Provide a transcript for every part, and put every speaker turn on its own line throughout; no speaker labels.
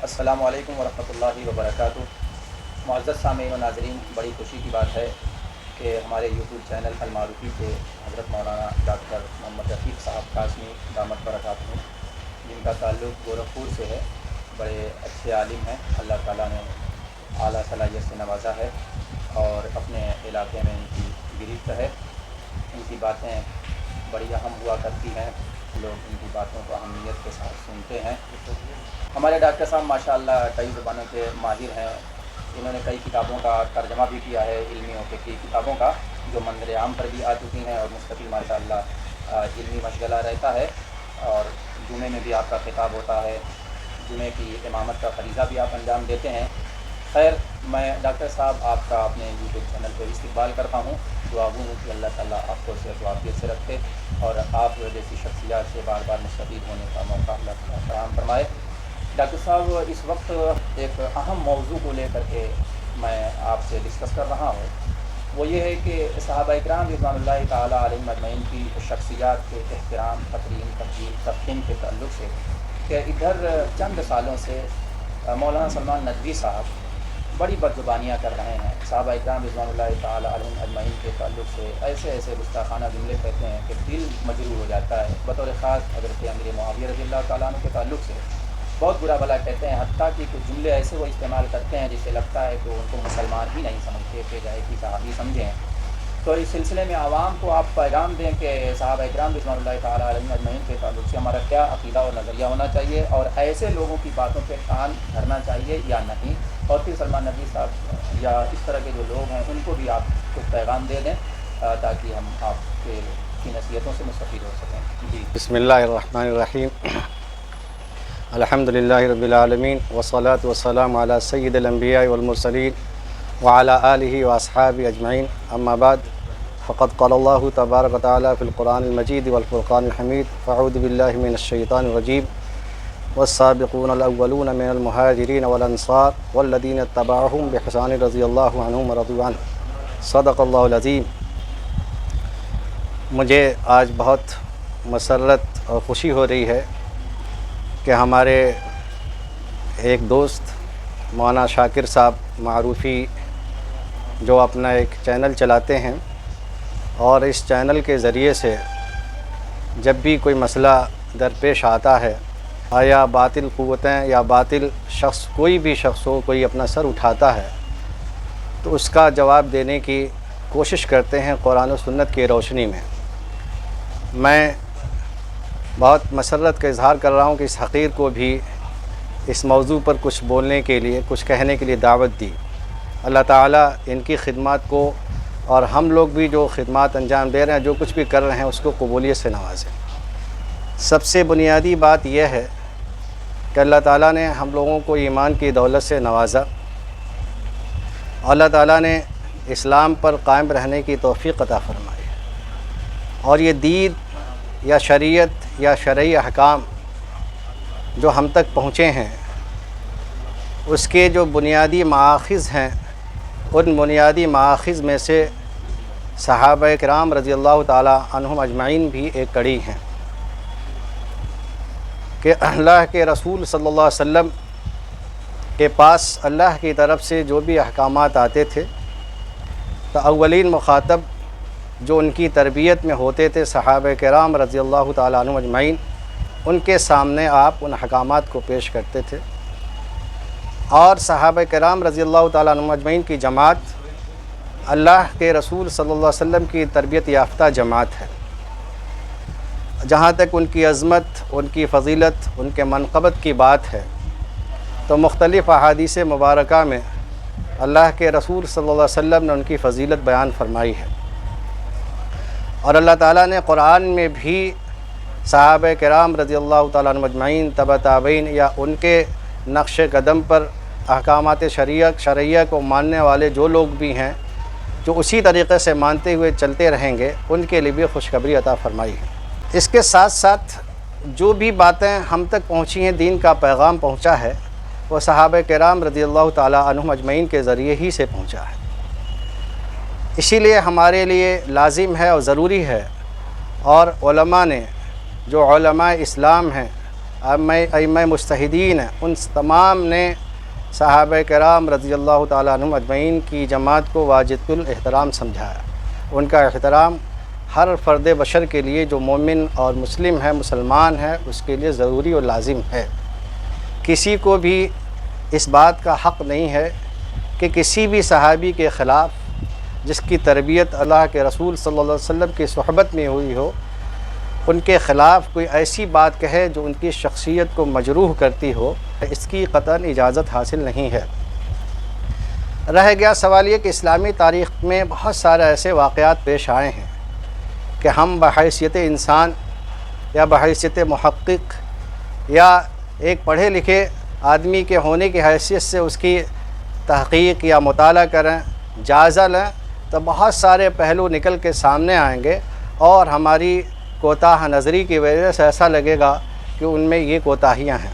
السلام علیکم ورحمۃ اللہ وبرکاتہ۔ معزز سامعین و ناظرین، بڑی خوشی کی بات ہے کہ ہمارے یوٹیوب چینل المعروفی کے حضرت مولانا ڈاکٹر محمد رفیق صاحب قاسمی دامت برکاتہ، جن کا تعلق گورکھپور سے ہے، بڑے اچھے عالم ہیں۔ اللہ تعالیٰ نے اعلیٰ صلاحیت سے نوازا ہے اور اپنے علاقے میں ان کی گرفت ہے۔ ان کی باتیں بڑی اہم ہوا کرتی ہیں، لوگ ان کی باتوں کو اہمیت کے ساتھ سنتے ہیں۔ ہمارے ڈاکٹر صاحب ماشاءاللہ کئی زبانوں کے ماہر ہیں۔ انہوں نے کئی کتابوں کا ترجمہ بھی کیا ہے، علمی و فقہی کتابوں کا، جو منظر عام پر بھی آ چکی ہیں، اور مستقل ماشاءاللہ علمی مشغلہ رہتا ہے۔ اور جمعے میں بھی آپ کا خطاب ہوتا ہے، جمعے کی امامت کا فریضہ بھی آپ انجام دیتے ہیں۔ خیر، میں ڈاکٹر صاحب آپ کا اپنے یوٹیوب چینل پہ استقبال کرتا ہوں۔ دعا گو ہوں کہ اللہ تعالیٰ آپ کو صحت و عافیت سے رکھے اور آپ جیسی شخصیات سے بار بار مستفید ہونے کا موقع اللہ تعالیٰ فراہم فرمائے۔ ڈاکٹر صاحب، اس وقت ایک اہم موضوع کو لے کر کے میں آپ سے ڈسکس کر رہا ہوں، وہ یہ ہے کہ صحابہ اکرام رضوان اللہ تعالیٰ علیہم اجمعین کی شخصیات کے احترام، تکریم، تقدیر، تفخیم کے تعلق سے، کہ ادھر چند سالوں سے مولانا سلمان ندوی صاحب بڑی بدزبانیاں کر رہے ہیں۔ صحابہ اکرام رضوان اللہ تعالیٰ علیہم اجمعین کے تعلق سے ایسے گستاخانہ جملے کہتے ہیں کہ دل مجروح ہو جاتا ہے۔ بطور خاص حضرت امیر معاویہ رضی اللہ تعالیٰ عنہ کے تعلق سے بہت برا بھلا کہتے ہیں، حتیٰ کہ کچھ جملے ایسے وہ استعمال کرتے ہیں جس سے لگتا ہے کہ ان کو مسلمان ہی نہیں سمجھتے، کہ جائے کہ صحابی سمجھیں۔ تو اس سلسلے میں عوام کو آپ پیغام دیں کہ صحابہ اکرام رضوان اللہ تعالیٰ علیہم اجمعین کے تعلق سے ہمارا کیا عقیدہ اور نظریہ ہونا چاہیے، اور ایسے لوگوں کی باتوں پہ کان دھرنا چاہیے یا نہیں، اور پھر سلمان ندوی صاحب یا اس طرح کے جو لوگ ہیں ان کو بھی آپ کچھ پیغام دے دیں تاکہ ہم آپ کی نصیحتوں سے مستفید ہو سکیں۔ جی
بسم اللہ الرحمن الرحیم۔ الحمدللہ رب العالمین والصلاة والسلام علی سید الانبیاء والمرسلین وعلی آلہ واصحابہ اجمعین، اما بعد، فقد قال اللہ تبارک وتعالی فی القرآن المجید والفرقان الحمید، اعوذ باللہ من الشیطان الرجیم، والسابقون الاولون من المہاجرین والانصار والذین اتبعوہم بإحسان رضی اللہ عنہم ورضوا عنہ، صدق اللہ العظیم۔ مجھے آج بہت مسرت اور خوشی ہو رہی ہے کہ ہمارے ایک دوست مولانا شاکر صاحب معروفی، جو اپنا ایک چینل چلاتے ہیں، اور اس چینل کے ذریعے سے جب بھی کوئی مسئلہ درپیش آتا ہے، یا باطل قوتیں یا باطل شخص، کوئی بھی شخص ہو، کوئی اپنا سر اٹھاتا ہے تو اس کا جواب دینے کی کوشش کرتے ہیں قرآن و سنت کی روشنی میں۔ میں بہت مسرت کا اظہار کر رہا ہوں کہ اس حقیر کو بھی اس موضوع پر کچھ بولنے کے لیے، کچھ کہنے کے لیے دعوت دی۔ اللہ تعالیٰ ان کی خدمات کو، اور ہم لوگ بھی جو خدمات انجام دے رہے ہیں، جو کچھ بھی کر رہے ہیں، اس کو قبولیت سے نوازے۔ سب سے بنیادی بات یہ ہے کہ اللہ تعالیٰ نے ہم لوگوں کو ایمان کی دولت سے نوازا، اللہ تعالیٰ نے اسلام پر قائم رہنے کی توفیق عطا فرمائی، اور یہ دین یا شریعت یا شرعی احکام جو ہم تک پہنچے ہیں، اس کے جو بنیادی مآخذ ہیں، ان بنیادی مآخذ میں سے صحابہ کرام رضی اللہ تعالی عنہم اجمعین بھی ایک کڑی ہیں، کہ اللہ کے رسول صلی اللہ علیہ وسلم کے پاس اللہ کی طرف سے جو بھی احکامات آتے تھے، تو اولین مخاطب جو ان کی تربیت میں ہوتے تھے صحابہ کرام رضی اللہ تعالیٰ عنہم اجمعین، ان کے سامنے آپ ان احکامات کو پیش کرتے تھے، اور صحابہ کرام رضی اللہ تعالیٰ عنہم اجمعین کی جماعت اللہ کے رسول صلی اللہ علیہ وسلم کی تربیت یافتہ جماعت ہے۔ جہاں تک ان کی عظمت، ان کی فضیلت، ان کے منقبت کی بات ہے، تو مختلف احادیث مبارکہ میں اللہ کے رسول صلی اللہ علیہ وسلم نے ان کی فضیلت بیان فرمائی ہے، اور اللہ تعالیٰ نے قرآن میں بھی صحابہ کرام رضی اللہ تعالیٰ عنہم اجمعین، تبع تابعین یا ان کے نقش قدم پر احکامات شرعیہ کو ماننے والے جو لوگ بھی ہیں، جو اسی طریقے سے مانتے ہوئے چلتے رہیں گے، ان کے لیے بھی خوشخبری عطا فرمائی ہے۔ اس کے ساتھ ساتھ جو بھی باتیں ہم تک پہنچی ہیں، دین کا پیغام پہنچا ہے، وہ صحابہ کرام رضی اللہ تعالیٰ عنہم اجمعین کے ذریعے ہی سے پہنچا ہے۔ اسی لیے ہمارے لیے لازم ہے اور ضروری ہے، اور علماء نے، جو علماء اسلام ہیں، ائمہ مجتہدین ہیں، ان تمام نے صحابہ کرام رضی اللہ تعالیٰ عنہم اجمعین کی جماعت کو واجب الاحترام سمجھایا۔ ان کا احترام ہر فرد بشر کے لیے جو مومن اور مسلم ہے، مسلمان ہے، اس کے لیے ضروری اور لازم ہے۔ کسی کو بھی اس بات کا حق نہیں ہے کہ کسی بھی صحابی کے خلاف جس کی تربیت اللہ کے رسول صلی اللہ علیہ وسلم کی صحبت میں ہوئی ہو، ان کے خلاف کوئی ایسی بات کہے جو ان کی شخصیت کو مجروح کرتی ہو، اس کی قطعاً اجازت حاصل نہیں ہے۔ رہ گیا سوال یہ کہ اسلامی تاریخ میں بہت سارے ایسے واقعات پیش آئے ہیں کہ ہم بحیثیت انسان یا بحیثیت محقق یا ایک پڑھے لکھے آدمی کے ہونے کی حیثیت سے اس کی تحقیق یا مطالعہ کریں، جائزہ لیں، تو بہت سارے پہلو نکل کے سامنے آئیں گے اور ہماری کوتاہ نظری کی وجہ سے ایسا لگے گا کہ ان میں یہ کوتاہیاں ہیں۔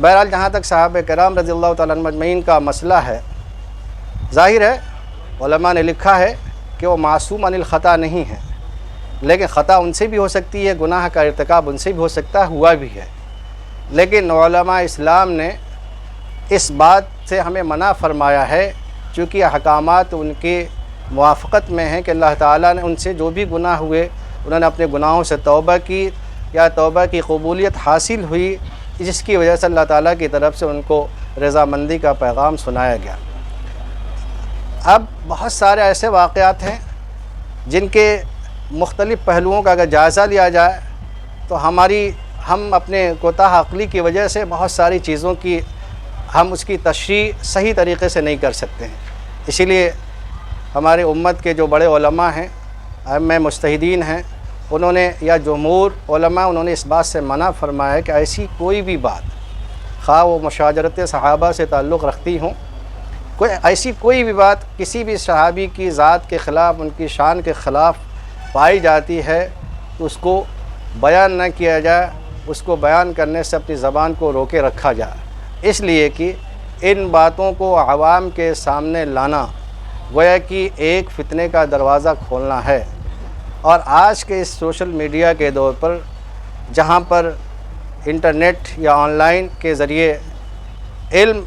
بہرحال جہاں تک صحابہ کرام رضی اللہ تعالیٰ عنہم اجمعین کا مسئلہ ہے، ظاہر ہے علماء نے لکھا ہے کہ وہ معصوم عن الخطا نہیں ہیں، لیکن خطا ان سے بھی ہو سکتی ہے، گناہ کا ارتکاب ان سے بھی ہو سکتا ہے، ہوا بھی ہے۔ لیکن علماء اسلام نے اس بات سے ہمیں منع فرمایا ہے، چونکہ احکامات ان کی موافقت میں ہیں کہ اللہ تعالیٰ نے ان سے جو بھی گناہ ہوئے، انہوں نے اپنے گناہوں سے توبہ کی یا توبہ کی قبولیت حاصل ہوئی، جس کی وجہ سے اللہ تعالیٰ کی طرف سے ان کو رضامندی کا پیغام سنایا گیا۔ اب بہت سارے ایسے واقعات ہیں جن کے مختلف پہلوؤں کا اگر جائزہ لیا جائے تو ہم اپنے کوتاہ عقلی کی وجہ سے بہت ساری چیزوں کی ہم اس کی تشریح صحیح طریقے سے نہیں کر سکتے ہیں۔ اسی لیے ہمارے امت کے جو بڑے علماء ہیں، ائمہ مجتہدین ہیں، انہوں نے یا جمہور علماء انہوں نے اس بات سے منع فرمایا ہے کہ ایسی کوئی بھی بات، خواہ وہ مشاجرت صحابہ سے تعلق رکھتی ہوں، ایسی کوئی بھی بات کسی بھی صحابی کی ذات کے خلاف، ان کی شان کے خلاف پائی جاتی ہے تو اس کو بیان نہ کیا جائے، اس کو بیان کرنے سے اپنی زبان کو روکے رکھا جائے، اس لیے کہ ان باتوں کو عوام کے سامنے لانا گویا کہ ایک فتنے کا دروازہ کھولنا ہے۔ اور آج کے اس سوشل میڈیا کے دور پر، جہاں پر انٹرنیٹ یا آن لائن کے ذریعے علم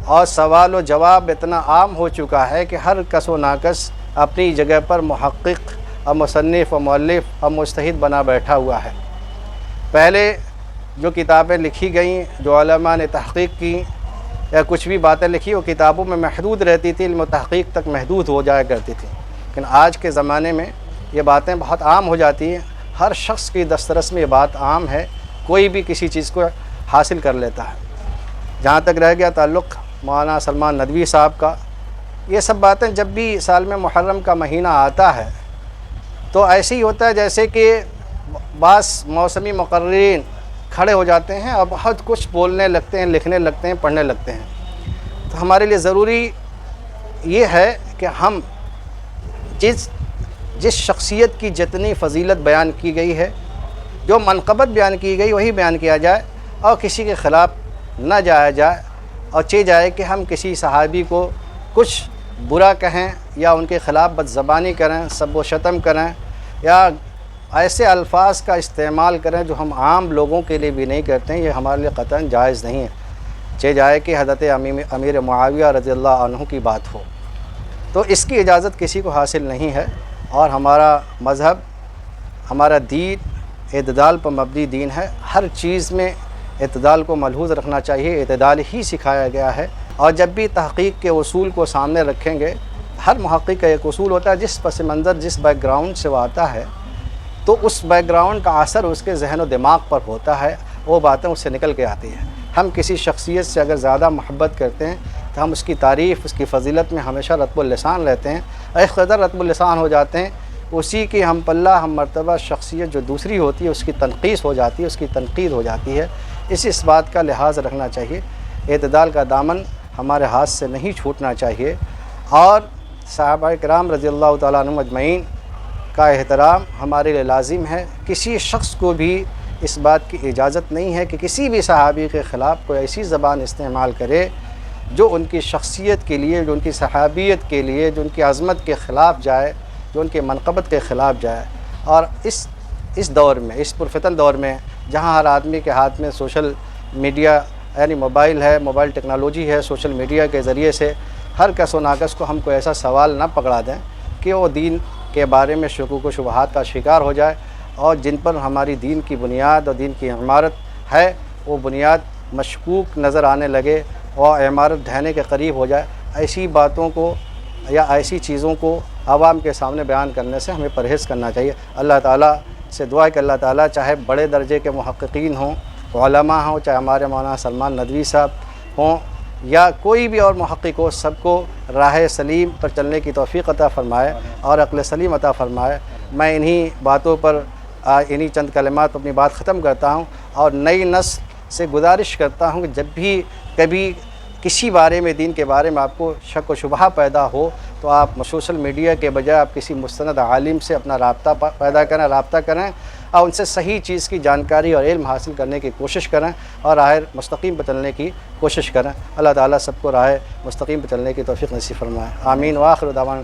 اور سوال و جواب اتنا عام ہو چکا ہے کہ ہر کس و ناکس اپنی جگہ پر محقق اور مصنف اور مؤلف اور مجتہد بنا بیٹھا ہوا ہے۔ پہلے جو کتابیں لکھی گئیں، جو علماء نے تحقیق کی یا کچھ بھی باتیں لکھی، وہ کتابوں میں محدود رہتی تھی، علم و تحقیق تک محدود ہو جایا کرتی تھی۔ لیکن آج کے زمانے میں یہ باتیں بہت عام ہو جاتی ہیں، ہر شخص کی دسترس میں یہ بات عام ہے، کوئی بھی کسی چیز کو حاصل کر لیتا ہے۔ جہاں تک رہ گیا تعلق مولانا سلمان ندوی صاحب کا، یہ سب باتیں جب بھی سال میں محرم کا مہینہ آتا ہے تو ایسے ہی ہوتا ہے جیسے کہ بعض موسمی مقررین کھڑے ہو جاتے ہیں اور بہت کچھ بولنے لگتے ہیں، لکھنے لگتے ہیں، پڑھنے لگتے ہیں۔ تو ہمارے لیے ضروری یہ ہے کہ ہم جس شخصیت کی جتنی فضیلت بیان کی گئی ہے، جو منقبت بیان کی گئی، وہی بیان کیا جائے اور کسی کے خلاف نہ جایا جائے، اور چاہے جائے کہ ہم کسی صحابی کو کچھ برا کہیں یا ان کے خلاف بد زبانی کریں، سب و شتم کریں یا ایسے الفاظ کا استعمال کریں جو ہم عام لوگوں کے لیے بھی نہیں کرتے ہیں، یہ ہمارے لیے قطعاً جائز نہیں ہے۔ چاہے جائے کہ حضرت امیر معاویہ رضی اللہ عنہ کی بات ہو، تو اس کی اجازت کسی کو حاصل نہیں ہے۔ اور ہمارا مذہب، ہمارا دین اعتدال پر مبنی دین ہے، ہر چیز میں اعتدال کو ملحوظ رکھنا چاہیے، اعتدال ہی سکھایا گیا ہے۔ اور جب بھی تحقیق کے اصول کو سامنے رکھیں گے، ہر محقق کا ایک اصول ہوتا ہے، جس پس منظر جس بیک گراؤنڈ سے وہ آتا ہے تو اس بیک گراؤنڈ کا اثر اس کے ذہن و دماغ پر ہوتا ہے، وہ باتیں اس سے نکل کے آتی ہیں۔ ہم کسی شخصیت سے اگر زیادہ محبت کرتے ہیں تو ہم اس کی تعریف، اس کی فضیلت میں ہمیشہ رطب اللسان رہتے ہیں، ایک قدر رطب اللسان ہو جاتے ہیں، اسی کی ہم پلہ ہم مرتبہ شخصیت جو دوسری ہوتی ہے اس کی تنقیص ہو جاتی ہے، اس کی تنقید ہو جاتی ہے۔ اس بات کا لحاظ رکھنا چاہیے، اعتدال کا دامن ہمارے ہاتھ سے نہیں چھوٹنا چاہیے، اور صحابہ کرام رضی اللہ تعالیٰ عنہم اجمعین کا احترام ہمارے لیے لازم ہے۔ کسی شخص کو بھی اس بات کی اجازت نہیں ہے کہ کسی بھی صحابی کے خلاف کوئی ایسی زبان استعمال کرے جو ان کی شخصیت کے لیے، جو ان کی صحابیت کے لیے، جو ان کی عظمت کے خلاف جائے، جو ان کے منقبت کے خلاف جائے۔ اور اس دور میں، اس پرفتن دور میں جہاں ہر آدمی کے ہاتھ میں سوشل میڈیا یعنی موبائل ہے، موبائل ٹیکنالوجی ہے، سوشل میڈیا کے ذریعے سے ہر کس و ناکس کو ہم کو ایسا سوال نہ پکڑا دیں کہ وہ دین کے بارے میں شکوک و شبہات کا شکار ہو جائے، اور جن پر ہماری دین کی بنیاد اور دین کی عمارت ہے وہ بنیاد مشکوک نظر آنے لگے اور عمارت ڈھہنے کے قریب ہو جائے۔ ایسی باتوں کو یا ایسی چیزوں کو عوام کے سامنے بیان کرنے سے ہمیں پرہیز کرنا چاہیے۔ اللہ تعالیٰ سے دعا ہے کہ اللہ تعالیٰ چاہے بڑے درجے کے محققین ہوں، علماء ہوں، چاہے ہمارے مولانا سلمان ندوی صاحب ہوں یا کوئی بھی اور محقق ہو، سب کو راہ سلیم پر چلنے کی توفیق عطا فرمائے اور عقل سلیم عطا فرمائے۔ میں انہی باتوں پر انہی چند کلمات اپنی بات ختم کرتا ہوں اور نئی نسل سے گزارش کرتا ہوں کہ جب بھی کبھی کسی بارے میں دین کے بارے میں آپ کو شک و شبہ پیدا ہو تو آپ سوشل میڈیا کے بجائے آپ کسی مستند عالم سے اپنا رابطہ کریں اور ان سے صحیح چیز کی جانکاری اور علم حاصل کرنے کی کوشش کریں اور راہ مستقیم پہ چلنے کی کوشش کریں۔ اللہ تعالیٰ سب کو راہ مستقیم پہ چلنے کی توفیق نصیب فرمائے۔ آمین۔ وآخر دعوانا